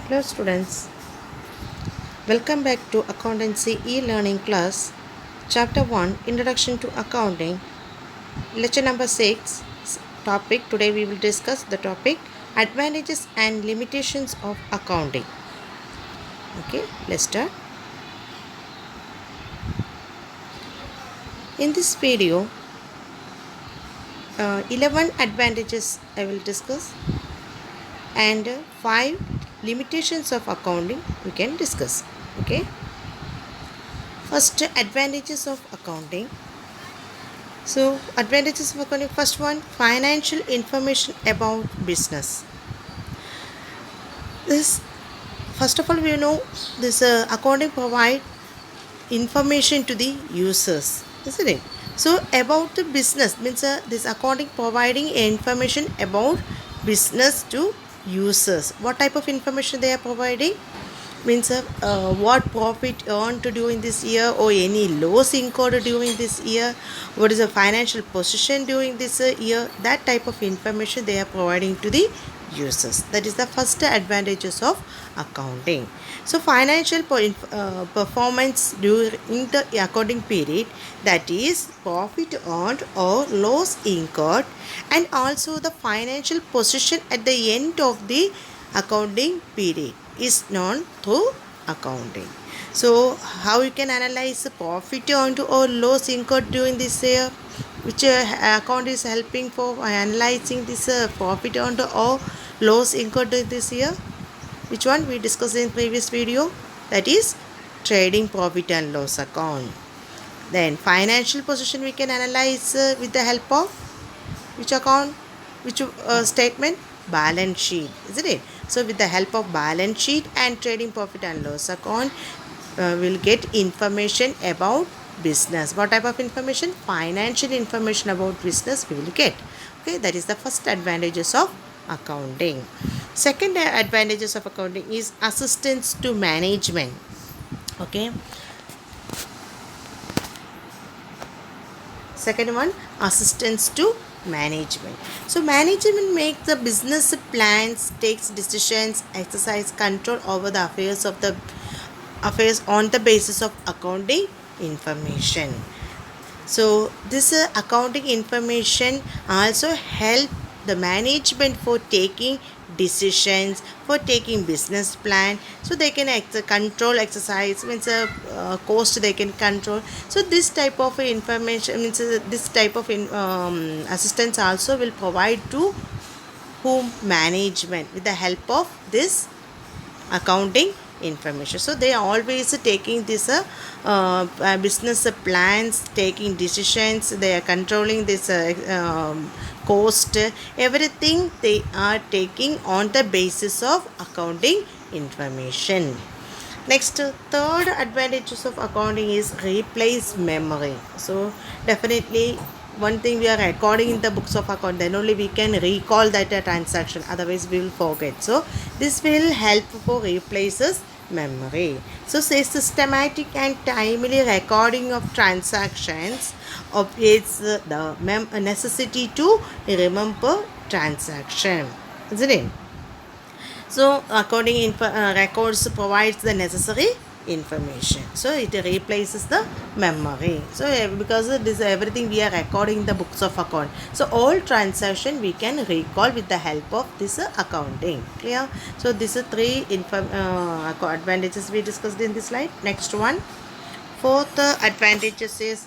Hello students, welcome back to Accountancy e-learning class, Chapter 1 Introduction to Accounting, Lecture number 6, topic. Today we will discuss the topic Advantages and Limitations of Accounting. Okay, let's start. In this video, 11 advantages I will discuss and 5 limitations of accounting we can discuss. Okay, first advantages of accounting. So, advantages of accounting. First one, financial information about business. This, first of all, we know this accounting provide information to the users, isn't it? So, about the business means this accounting providing information about business to users. What type of information they are providing? Means what profit earned during this year or any loss incurred during this year, what is the financial position during this year, that type of information they are providing to the users. That is the first advantages of accounting. So financial performance during the accounting period, that is profit earned or loss incurred, and also the financial position at the end of the accounting period is known through accounting. So how you can analyze the profit earned or loss incurred during this year, which account is helping for analyzing this profit earned or loss incurred this year? Which one we discussed in previous video? That is trading profit and loss account. Then financial position we can analyze with the help of which account, which statement? Balance sheet, isn't it? So with the help of balance sheet and trading profit and loss account, we'll get information about business. What type of information? Financial information about business we will get. Okay, that is the first advantages of accounting. Second advantages of accounting is assistance to management. Okay, second one, assistance to management. So management makes the business plans, takes decisions, exercise control over the affairs on the basis of accounting information. So this accounting information also help the management for taking decisions, for taking business plan, so they can control exercise means cost they can control. So this type of information means this type of assistance also will provide to whom? Management, with the help of this accounting information. So they are always taking this business plans, taking decisions, they are controlling this cost, everything they are taking on the basis of accounting information. Next, third advantages of accounting is replace memory. So definitely one thing we are recording in the books of account, then only we can recall that transaction, otherwise we will forget. So this will help for replaces memory. So say systematic and timely recording of transactions obviates the necessity to remember transaction, isn't it? So accounting records provides the necessary information. So it replaces the memory. So because this everything we are recording in the books of account. So all transaction we can recall with the help of this accounting. Clear? So these are three advantages we discussed in this slide. Next one. Fourth advantages is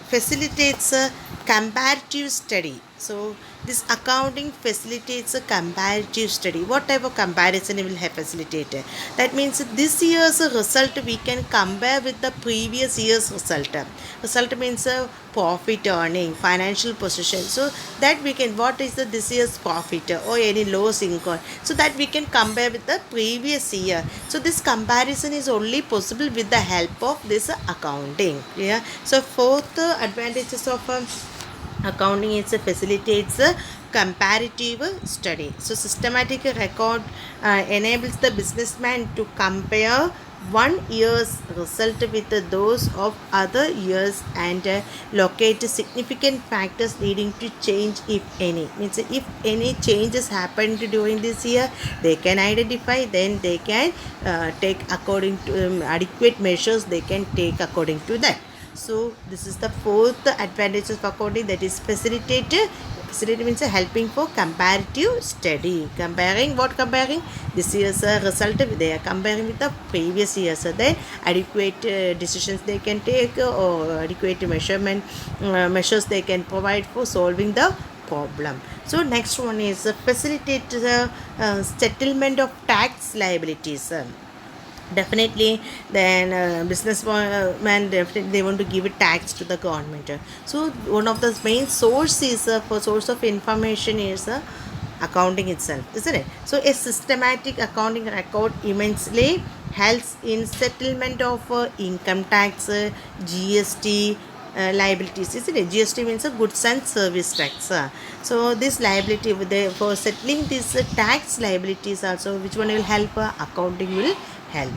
facilitates a comparative study. So this accounting facilitates a comparative study. What type of comparison it will have facilitated? That means this year's result we can compare with the previous year's result. Result means profit earning, financial position. So that we can, what is the this year's profit or any loss income? So that we can compare with the previous year. So this comparison is only possible with the help of this accounting. Yeah. So fourth advantages of accounting is facilitates a comparative study. So systematic record enables the businessman to compare one year's result with those of other years and locate significant factors leading to change if any. Means if any changes happened during this year, they can identify, then they can take according to adequate measures they can take according to that. So this is the fourth advantage of accounting, that is facilitator. Facilitator means helping for comparative study. Comparing, what comparing? This year's result they are comparing with the previous years. So then adequate decisions they can take, or adequate measures they can provide for solving the problem. So next one is facilitate the settlement of tax liabilities. Definitely, then businessman definitely they want to give a tax to the government. So one of the main sources for source of information is accounting itself, isn't it? So a systematic accounting record immensely helps in settlement of income tax, GST liabilities, isn't it? GST means goods and service tax. So this liability for settling these tax liabilities also, which one will help? Accounting will help.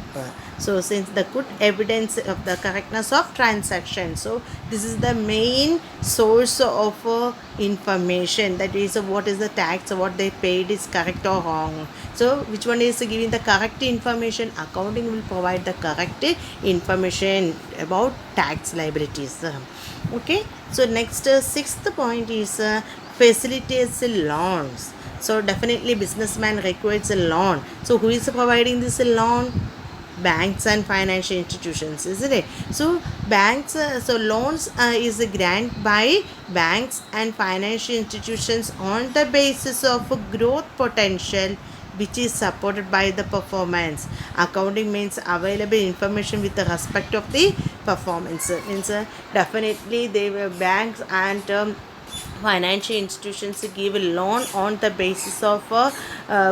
So since the good evidence of the correctness of transaction, so this is the main source of information, that is what is the tax, what they paid is correct or wrong. So which one is giving the correct information? Accounting will provide the correct information about tax liabilities. Okay, so next sixth point is facilitates loans. So definitely businessman requires a loan. So who is providing this loan? Banks and financial institutions, isn't it? So banks, so loans is a grant by banks and financial institutions on the basis of growth potential, which is supported by the performance. Accounting means available information with the respect of the performance. Means definitely they were banks and financial institutions give a loan on the basis of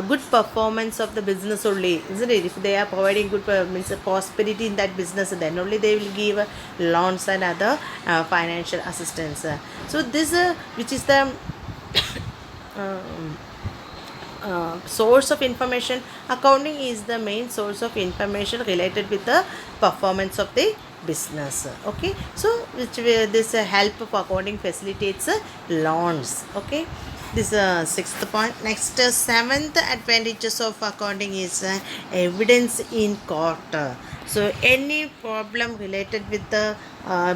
good performance of the business only, isn't it? If they are providing good means prosperity in that business, then only they will give loans and other financial assistance. So this which is the um, source of information. Accounting is the main source of information related with the performance of the business. Okay, so which this help of accounting facilitates loans. Okay, this sixth point. Next seventh advantages of accounting is evidence in court. So any problem related with the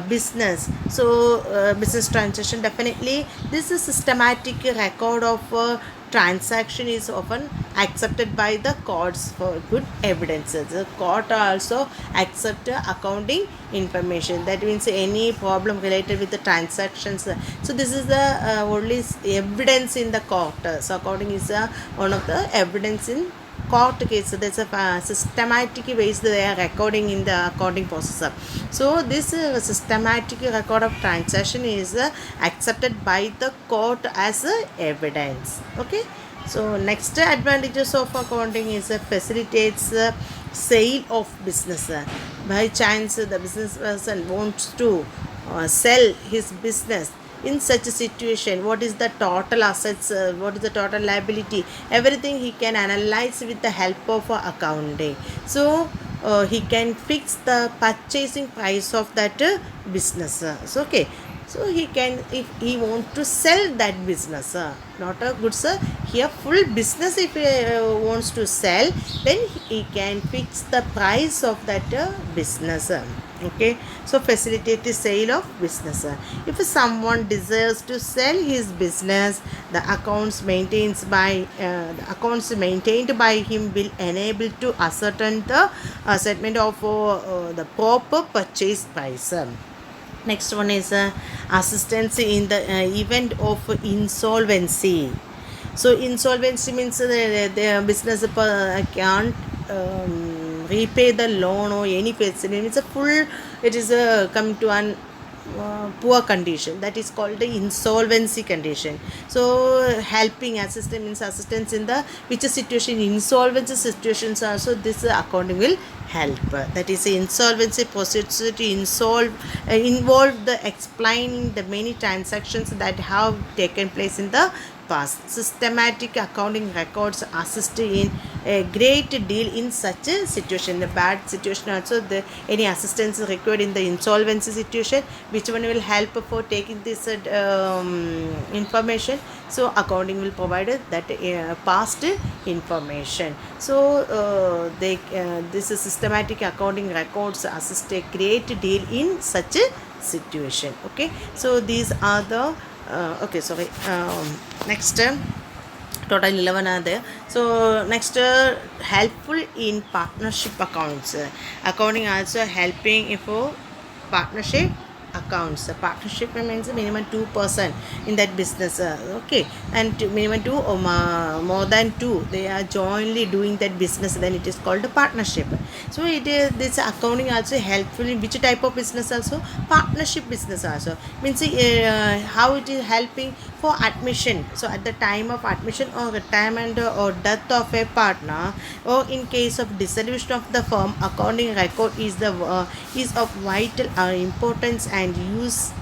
business, so business transaction, definitely this is systematic record of transaction is often accepted by the courts for good evidences. The court also accept accounting information. That means any problem related with the transactions. So this is the only evidence in the court. So accounting is one of the evidence in court case. So there's a systematic ways they are recording in the accounting process. So this systematic record of transaction is accepted by the court as evidence. Okay, so next advantages of accounting is facilitates sale of business. By chance the business person wants to sell his business, in such a situation, what is the total assets, what is the total liability, everything he can analyze with the help of accounting. So he can fix the purchasing price of that business. So okay, so he can, if he want to sell that business, not a goods, here full business if he wants to sell, then he can fix the price of that business. Okay, so facilitate the sale of business. If someone desires to sell his business, the accounts maintained by him will enable to ascertain the settlement of the proper purchase price. Next one is assistance in the event of insolvency. So insolvency means the business can't repay the loan or any facility. It's a full, it is coming to an poor condition, that is called the insolvency condition. So helping assistance means assistance in the which situation, insolvency situations also this accounting will help. That is insolvency procedure to involve the explaining the many transactions that have taken place in the past. Systematic accounting records assist in a great deal in such a situation. The bad situation also, any assistance required in the insolvency situation, which one will help for taking this information. So accounting will provide that past information. So this is systematic accounting records assist a great deal in such a situation. Okay, so these are the okay, sorry, next total 11 are there. So next, helpful in partnership accounts. Accounting also helping for partnership accounts. Partnership means minimum 2% in that business. Okay, and minimum 2 or more than 2, they are jointly doing that business, then it is called a partnership. So it is, this accounting also helpful in which type of business also? Partnership business also. Means how it is helping for admission. So at the time of admission or retirement or death of a partner, or in case of dissolution of the firm, accounting record is of vital importance and use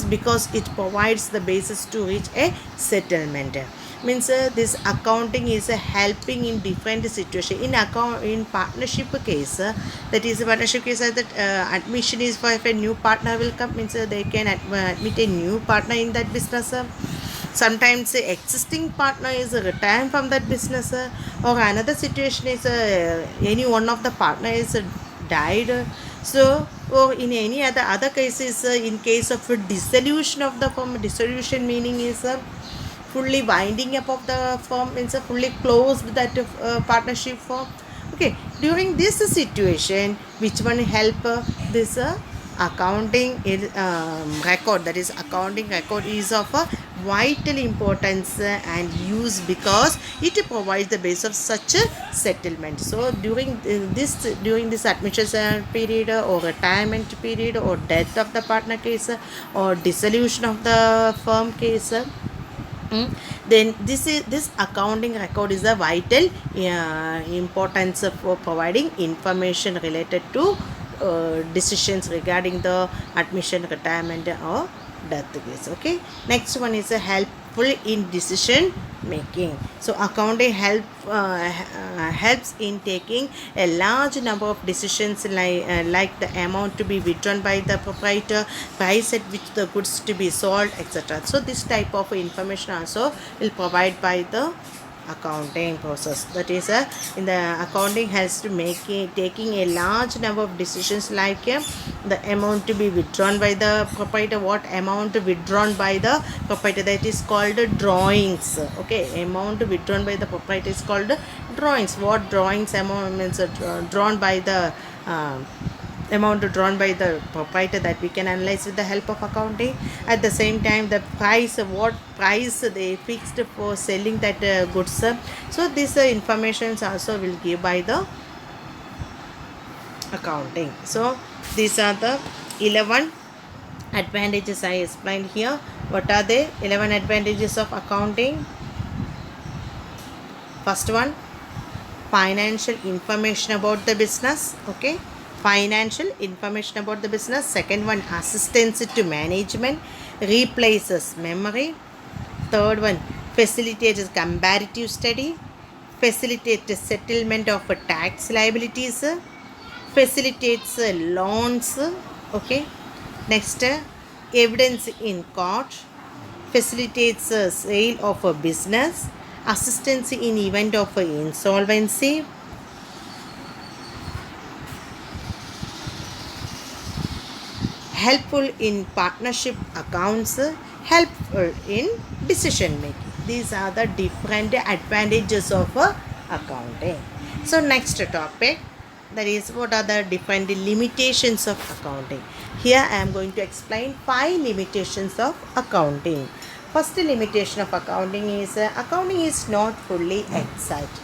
because it provides the basis to reach a settlement. Means this accounting is helping in different situation. In partnership case, that is a partnership case, that admission is for if a new partner will come, means they can admit a new partner in that business. Sometimes the existing partner is retiring from that business, or another situation is any one of the partner is died. So or in any other cases, in case of a dissolution of the firm, dissolution meaning is fully winding up of the firm, means fully closed that partnership firm. Okay, during this situation, which one help this accounting record, that is accounting record is of vital importance and use because it provides the base of such a settlement. So during this admission period or retirement period or death of the partner case or dissolution of the firm case, then this accounting record is a vital importance for providing information related to decisions regarding the admission, retirement or death case. Okay, next one is a helpful in decision making. So accounting helps in taking a large number of decisions, like the amount to be withdrawn by the proprietor, price at which the goods to be sold, etc. So this type of information also will provide by the accounting process. That is in the accounting has to taking a large number of decisions, like the amount to be withdrawn by the proprietor, what amount withdrawn by the proprietor, that is called drawings. Okay, amount withdrawn by the proprietor is called drawings. What drawings amount means drawn by the amount drawn by the proprietor, that we can analyze with the help of accounting. At the same time, the price, what price they fixed for selling that goods. So this information also will give by the accounting. So these are the 11 advantages I explained here. What are the 11 advantages of accounting? First one, financial information about the business. Okay, financial information about the business. Second one, assistance to management, replaces memory. Third one, facilitates comparative study, facilitates settlement of tax liabilities, facilitates loans. Okay, next, evidence in court, facilitates sale of a business, assistance in event of insolvency, helpful in partnership accounts, helpful in decision making. These are the different advantages of accounting. So next topic, that is what are the different limitations of accounting. Here I am going to explain 5 limitations of accounting. First limitation of accounting is accounting is not fully exact.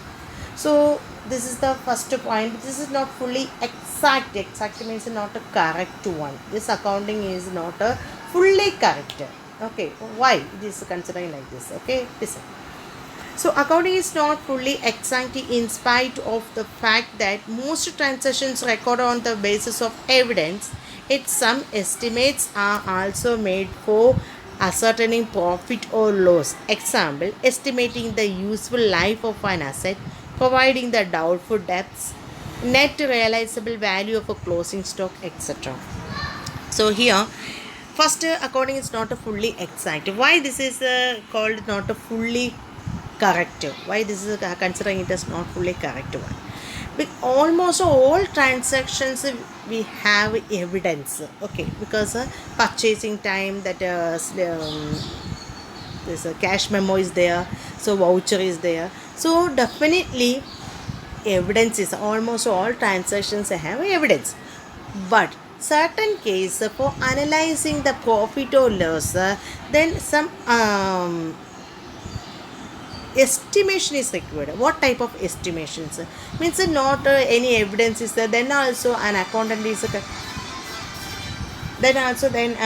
So this is the first point. This is not fully exact. Exact means not a correct one. This accounting is not a fully correct. Okay, why it is considering like this? Okay, listen. So accounting is not fully exact in spite of the fact that most transactions record on the basis of evidence. Yet some estimates are also made for ascertaining profit or loss. Example, estimating the useful life of an asset, providing the doubtful debts, net realizable value of a closing stock, etc. So here, first accounting is not a fully exact. Why this is called not a fully correct? Why this is considering it as not fully correct one? Almost all transactions we have evidence. Okay, because purchasing time that there's a cash memo is there, so voucher is there. So definitely evidence is almost all transactions have evidence, but certain case for analyzing the profit or loss, then some estimation is required. What type of estimations? Means not any evidence is there, then also an accountant is then also then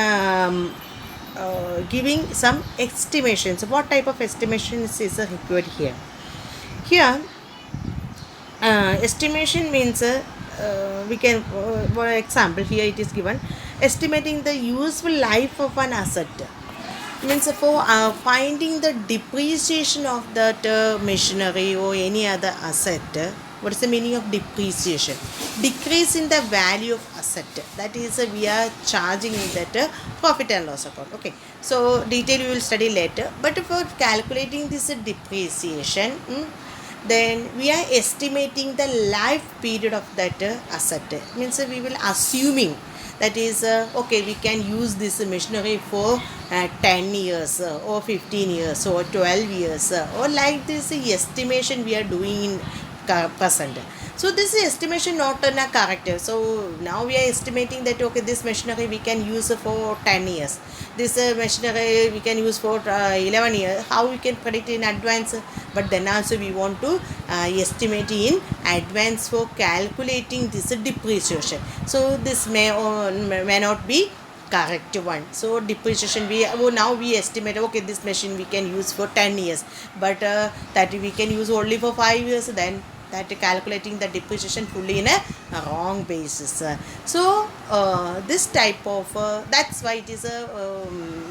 giving some estimations. What type of estimations is required here? Here estimation means we can for example here it is given, estimating the useful life of an asset, means for finding the depreciation of that machinery or any other asset. What is the meaning of depreciation? Decrease in the value of asset, that is we are charging in that profit and loss account. Okay, so detail we will study later, but for calculating this depreciation, then we are estimating the life period of that asset. Means we will assuming that is okay, we can use this machinery for 10 years or 15 years or 12 years or like this estimation we are doing in present. So this is estimation not in a correct. So now we are estimating that okay, this machinery we can use for 10 years, this machinery we can use for 11 years. How we can predict in advance? But then also we want to estimate in advance for calculating this depreciation. So this may or may not be correct one. So depreciation we now we estimate okay, this machine we can use for 10 years, but that we can use only for 5 years, then that calculating the depreciation fully in a wrong basis. So this type of that's why it is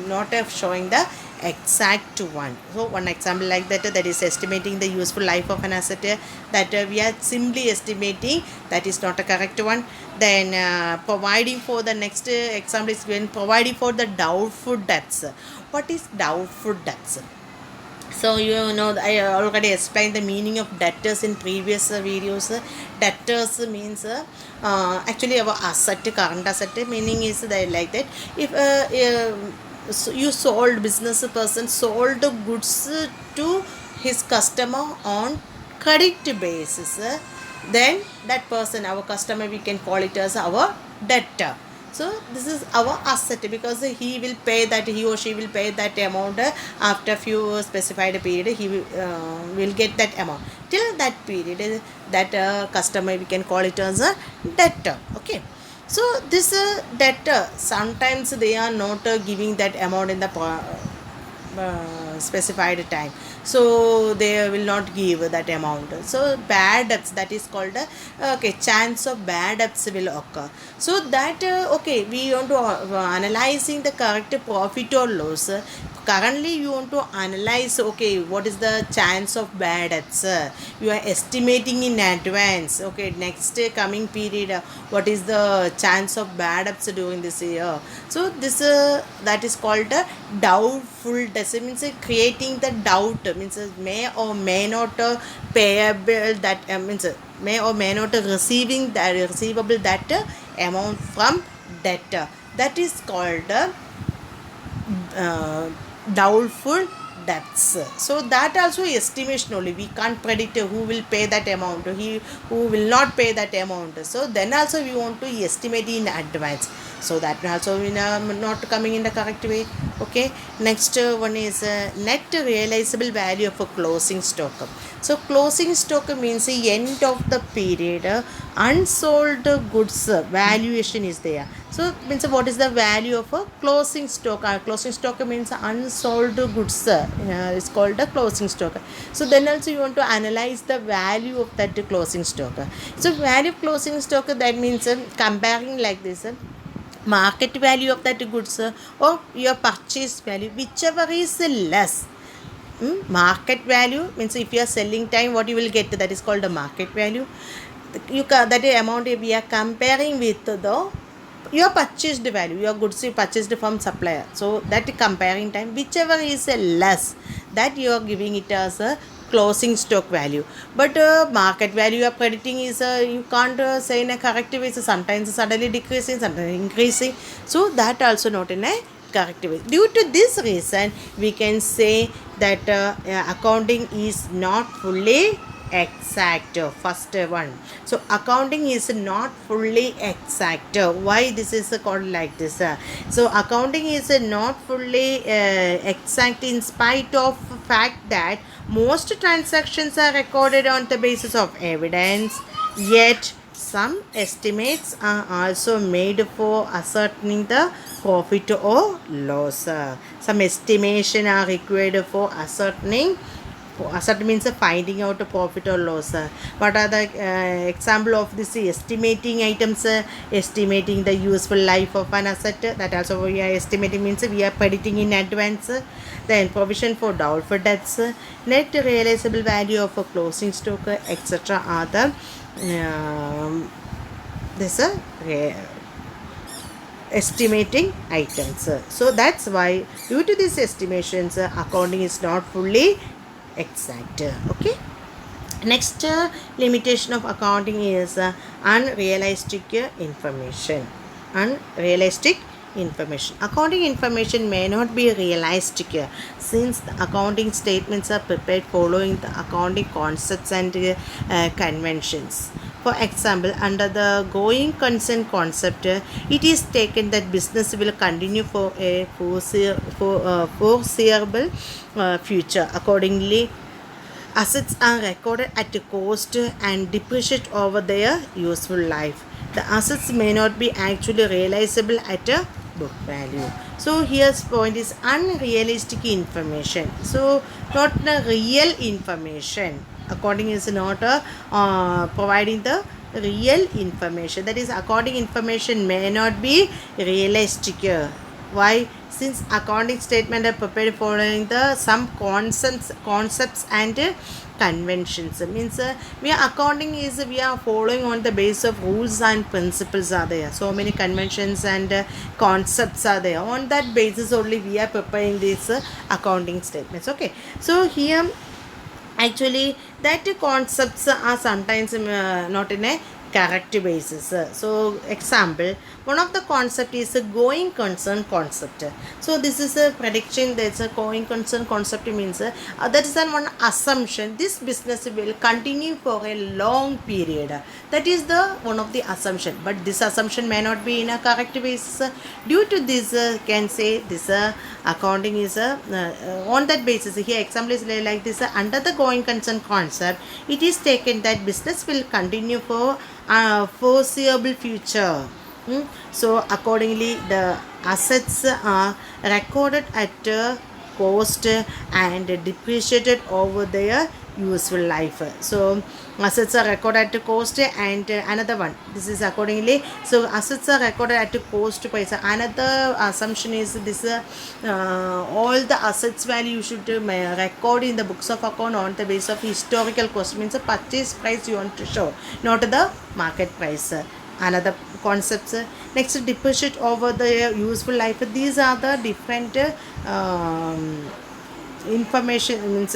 not showing the exact one. So one example like that, that is estimating the useful life of an asset, that we are simply estimating, that is not a correct one. Then providing for the next example is when providing for the doubtful debts. What is doubtful debts? So you know, I already explained the meaning of debtors in previous videos. Debtors means actually our asset, current asset. Meaning is that like that, if so you sold, business person sold the goods to his customer on credit basis, then that person, our customer, we can call it as our debtor. So this is our asset because he will pay that, he or she will pay that amount after few specified period. He will get that amount. Till that period, that customer, we can call it as a debtor. Okay. So this debtor, sometimes they are not giving that amount in the specified time, so they will not give that amount. So bad debts, that is called okay, chance of bad debts will occur. So that okay, we want to analyzing the correct profit or loss. Currently you want to analyze okay, what is the chance of bad debts, you are estimating in advance okay, next coming period what is the chance of bad debts during this year. So this that is called doubtful debts. Means creating the doubt, means may or may not payable, that means may or may not receiving that receivable that amount from debtor, that is called doubtful debts. So that also estimation only, we can't predict who will pay that amount, who will not pay that amount. So then also we want to estimate in advance, so that also we not coming in the correct way. Okay, next one is net realizable value of a closing stock. So closing stock means the end of the period unsold goods valuation is there. So means what is the value of a closing stock? Closing stock means unsold goods. It's called a closing stock. So then also you want to analyze the value of that closing stock. So value of closing stock, that means comparing like this. market value of that goods or your purchase value, whichever is less. Market value means if you are selling time, what you will get, that is called the market value. That amount we are comparing with the your purchased value, your goods you purchased from supplier. So that comparing time, whichever is less, that you are giving it as a closing stock value. But market value you are predicting is you can't say in a correct way. So sometimes suddenly decreasing, sometimes increasing. So that also not in a correct way. Due to this reason, we can say that accounting is not fully exact. First one, so accounting is not fully exact. Why this is called like this? So accounting is not fully exact in spite of fact that most transactions are recorded on the basis of evidence, yet some estimates are also made for ascertaining the profit or loss. Some estimation are required for ascertaining. Asset means finding out a profit or loss. What are the example of this estimating items? Estimating the useful life of an asset. That also we are estimating means we are predicting in advance. Then provision for doubtful debts, net realizable value of a closing stock, etc. are the this estimating items. So that's why due to these estimations, accounting is not fully exact. Okay. Next limitation of accounting is unrealistic information. Unrealistic information. Accounting information may not be realistic since the accounting statements are prepared following the accounting concepts and conventions. For example, under the going concern concept, it is taken that business will continue for a foreseeable future. Accordingly, assets are recorded at a cost and depreciate over their useful life. The assets may not be actually realizable at a book value. So here's point is unrealistic information. So not the real information. According is not providing the real information. That is, according information may not be realistic. Why? Since accounting statement are prepared following the some concepts and conventions. Means we are accounting is we are following on the base of rules and principles are there. So many conventions and concepts are there. On that basis only we are preparing these accounting statements. Okay. So here actually that concepts are sometimes not in a correct basis. So example, one of the concept is a going concern concept. So this is a prediction. That's a going concern concept means that is one assumption this business will continue for a long period. That is the one of the assumption, but this assumption may not be in a correct basis. Due to this can say this accounting is on that basis. Here example is like this. Under the going concern concept, it is taken that business will continue for foreseeable future. So accordingly the assets are recorded at cost and depreciated over their useful life. So assets are recorded at cost and another one, this is accordingly. So assets are recorded at cost price. Another assumption is this all the assets value you should record in the books of account on the basis of historical cost. Means the purchase price you want to show, not the market price. Another concepts. Next, depreciate over the useful life. These are the different information means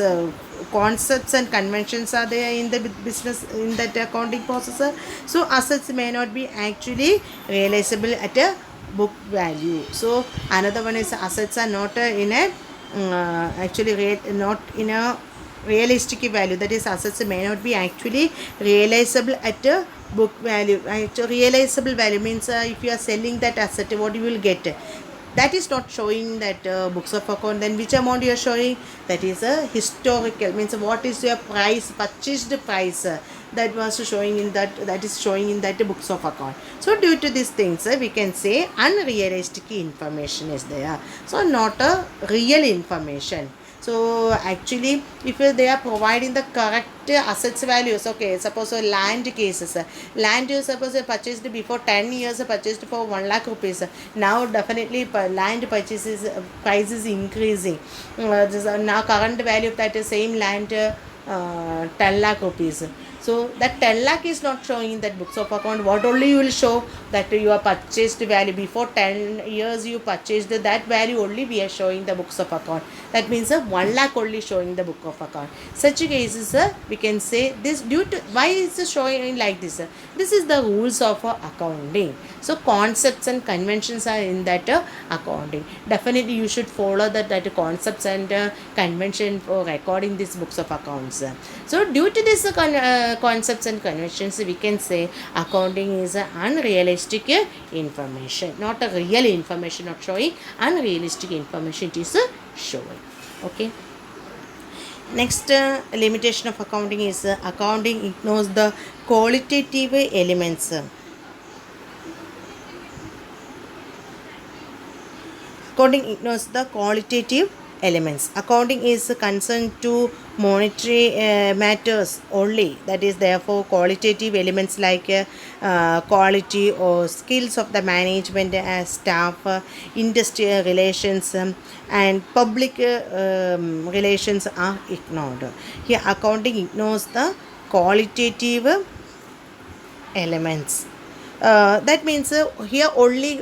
concepts and conventions are there in the business in that accounting process. So assets may not be actually realizable at a book value. So another one is assets are not in a actually not in a realistic value. That is, assets may not be actually realizable at a book value. Realizable value means if you are selling that asset, what you will get, that is not showing that books of account. Then which amount you are showing, that is a historical means what is your price, purchased price, that was showing in that is showing in that books of account. So due to these things we can say unrealistic information is there, so not a real information. So actually, if they are providing the correct assets values, okay, suppose land cases, land you suppose purchased before 10 years, purchased for 1 lakh rupees. Now definitely land purchases price is increasing. Now current value of that same land 10 lakh rupees. So that 10 lakh is not showing in that books of account. What only you will show that your purchased value before 10 years you purchased, that value only we are showing the books of account. That means 1 lakh only showing the book of account. Such cases we can say this due to why is it showing like this. This is the rules of accounting. So concepts and conventions are in that accounting. Definitely you should follow that concepts and convention for recording these books of accounts. So due to this concepts and conventions, we can say accounting is unrealistic information, not a real information, not showing unrealistic information it is showing. Okay. Next limitation of accounting is accounting ignores the qualitative elements. Accounting ignores the qualitative elements. Accounting is concerned to monetary matters only. That is, therefore, qualitative elements like quality or skills of the management staff, industrial relations, and public relations are ignored. Here, accounting ignores the qualitative elements. That means here only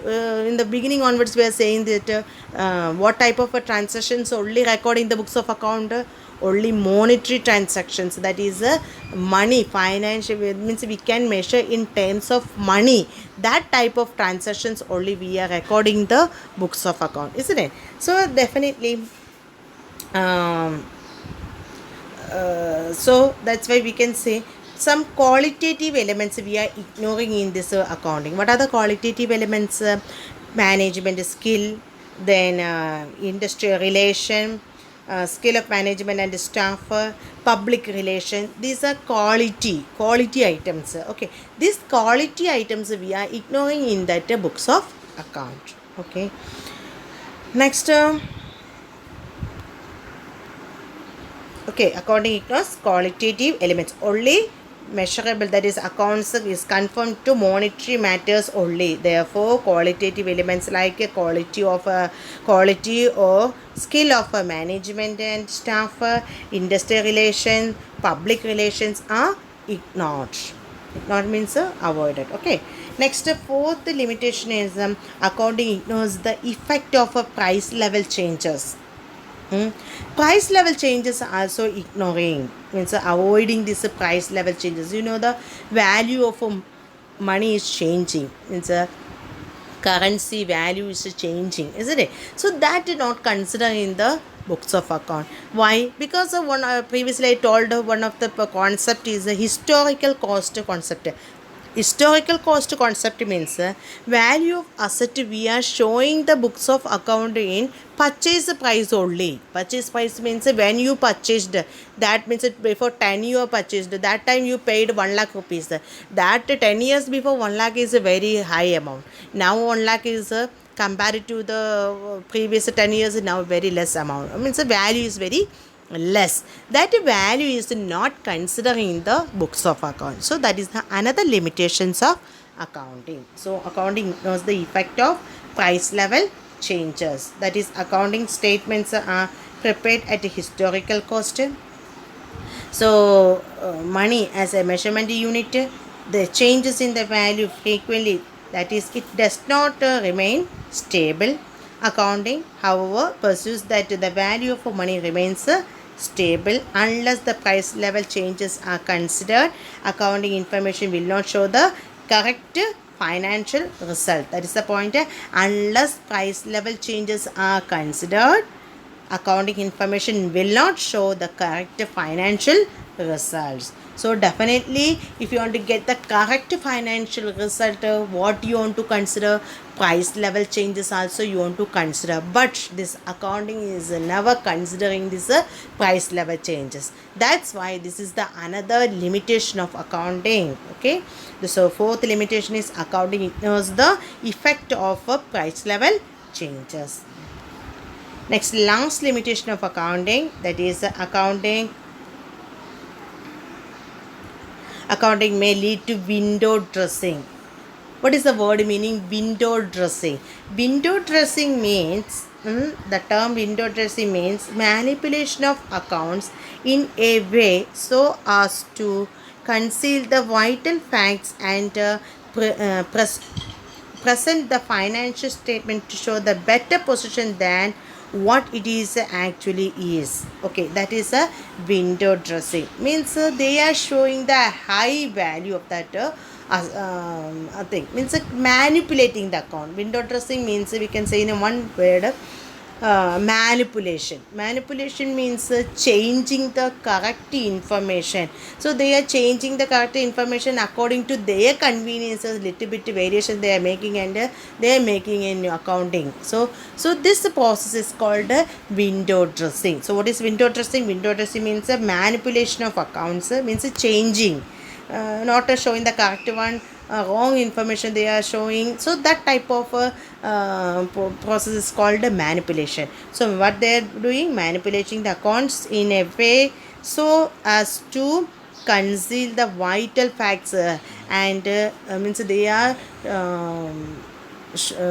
in the beginning onwards we are saying that what type of transactions only record in the books of account, only monetary transactions, that is money, financial, means we can measure in terms of money, that type of transactions only we are recording the books of account, isn't it? So definitely so that's why we can say some qualitative elements we are ignoring in this accounting. What are the qualitative elements? Management skill, then industrial relation, skill of management and staff, public relation. These are quality items. Okay, these quality items we are ignoring in that books of account. Okay, next okay, accounting ignores qualitative elements, only measurable, that is accounts is conformed to monetary matters only. Therefore qualitative elements like quality or skill of management and staff, industrial relations, public relations are ignored. Ignored means avoided. Okay, next fourth limitation is accounting ignores the effect of price level changes. Price level changes are also ignoring, means avoiding this price level changes. You know, the value of money is changing, means currency value is changing, isn't it? So that is not considered in the books of account. Why? Because of one previously I told one of the concept is the historical cost concept. Historical cost concept means value of asset we are showing the books of account in purchase price only. Purchase price means when you purchased, that means before 10 you purchased, that time you paid 1 lakh rupees. That 10 years before 1 lakh is a very high amount. Now 1 lakh is compared to the previous 10 years now very less amount. I mean the value is very less. That value is not considered in the books of account. So that is another limitations of accounting. So accounting knows the effect of price level changes. That is accounting statements are prepared at a historical cost. So money as a measurement unit, the changes in the value frequently, that is it does not remain stable. Accounting, however, pursues that the value of money remains stable unless the price level changes are considered. Accounting information will not show the correct financial result. That is the point. Unless price level changes are considered, accounting information will not show the correct financial results. So definitely if you want to get the correct financial result, what you want to consider, price level changes also you want to consider, but this accounting is never considering this price level changes. That's why this is the another limitation of accounting. Okay, so fourth limitation is accounting ignores the effect of price level changes. Next, last limitation of accounting, that is accounting may lead to window dressing. What is the word meaning window dressing? Window dressing means, the term window dressing means manipulation of accounts in a way so as to conceal the vital facts and present the financial statement to show the better position than what it is actually is. Okay, that is a window dressing. Means they are showing the high value of that thing. Means manipulating the account. Window dressing means we can say in one word, manipulation means changing the correct information. So they are changing the correct information according to their conveniences, little bit variation they are making, and they are making in accounting. So this process is called window dressing. So what is window dressing? Window dressing means a manipulation of accounts, means changing, not showing the correct one, wrong information they are showing. So that type of process is called manipulation. So what they are doing, manipulating the accounts in a way so as to conceal the vital facts, and means they are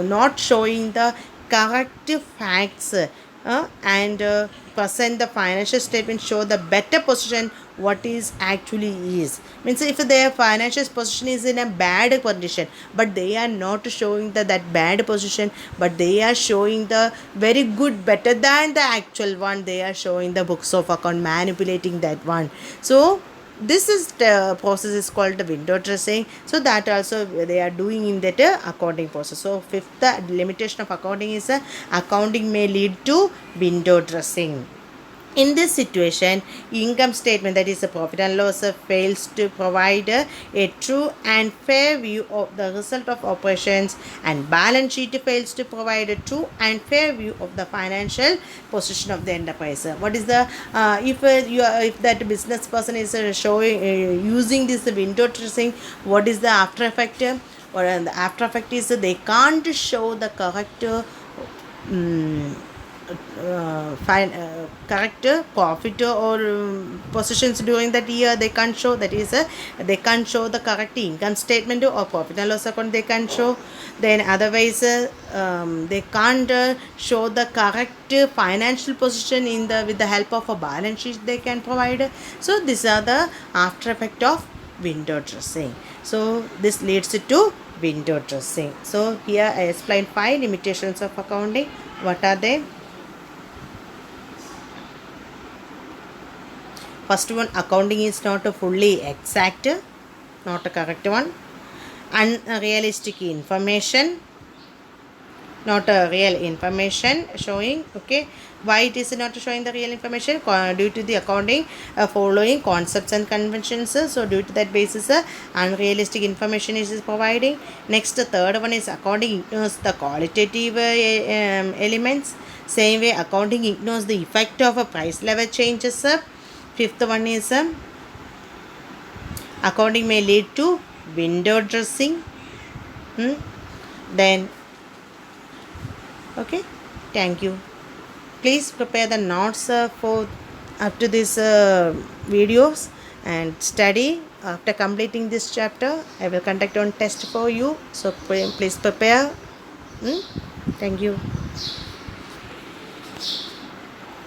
not showing the correct facts, and present the financial statement show the better position what is actually is. Means if their financial position is in a bad condition, but they are not showing that bad position, but they are showing the very good, better than the actual one, they are showing the books of account, manipulating that one. So this is the process is called the window dressing. So that also they are doing in that accounting process. So fifth, the limitation of accounting is accounting may lead to window dressing. In this situation, income statement, that is a profit and loss, fails to provide a true and fair view of the result of operations, and balance sheet fails to provide a true and fair view of the financial position of the enterprise. What is the if that business person is showing using this window dressing, what is the after effect? Or the after effect is they can't show the correct correct profit or positions during that year. They can't show, that is they can't show the correct income statement or profit and loss account they can show. Then otherwise they can't show the correct financial position in the with the help of a balance sheet they can provide. So these are the after effect of window dressing. So this leads to window dressing. So here I explained 5 limitations of accounting. What are they? First one, accounting is not a fully exact, not a correct one. Unrealistic information, not a real information showing. Okay, why it is not showing the real information? Due to the accounting following concepts and conventions. So due to that basis, unrealistic information is providing. Next, the third one is accounting ignores the qualitative elements. Same way, accounting ignores the effect of a price level changes. Fifth one is accounting may lead to window dressing. Then okay, thank you. Please prepare the notes for up to this videos and study. After completing this chapter, I will conduct one test for you. So please prepare. Thank you.